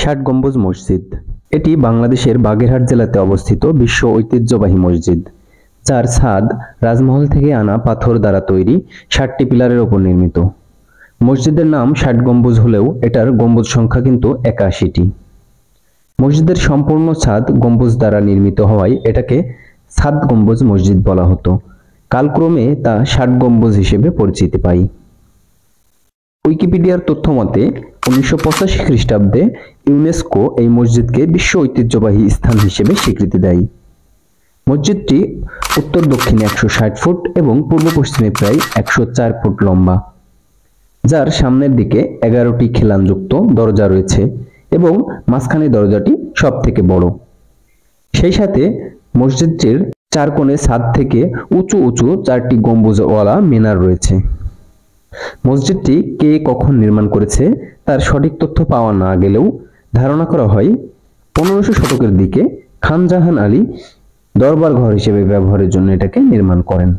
ষাট গম্বুজ মসজিদ। এটি বাংলাদেশের বাগেরহাট জেলাতে অবস্থিত বিশ্ব ঐতিহ্যবাহী মসজিদ, যার ছাদ রাজমহল থেকে আনা পাথর দ্বারা তৈরি ৬০টি পিলারের উপর নির্মিত। মসজিদের নাম ষাট গম্বুজ হলেও এটার গম্বুজ সংখ্যা কিন্তু ৮১টি। মসজিদের সম্পূর্ণ ছাদ গম্বুজ দ্বারা নির্মিত হওয়ায় এটাকে সাত গম্বুজ মসজিদ বলা হতো। কালক্রমে তা ষাট গম্বুজ হিসেবে পরিচিতি পায়। উইকিপিডিয়ার তথ্য মতে ১৯৮৫ খ্রিস্টাব্দে ইউনেস্কো এই মসজিদকে বিশ্ব ঐতিহ্যবাহী স্থান হিসেবে স্বীকৃতি দেয়। মসজিদটি উত্তর দক্ষিণে ১৬০ ফুট এবং পূর্ব পশ্চিমে প্রায় ১০৪ ফুট লম্বা, যার সামনের দিকে ১১টি খিলানযুক্ত দরজা রয়েছে এবং মাঝখানে দরজাটি সব থেকে বড়। সেই সাথে মসজিদটির চার কোণে ছাদ থেকে উঁচু উঁচু ৪টি গম্বুজওয়ালা মিনার রয়েছে। মসজিদটি কে কখন নির্মাণ করেছে তার সঠিক তথ্য পাওয়া না গেলেও ধারণা করা হয় ১৫০০ শতকের দিকে খান জাহান আলী দরবার ঘর হিসেবে ব্যবহারের জন্য এটাকে নির্মাণ করেন।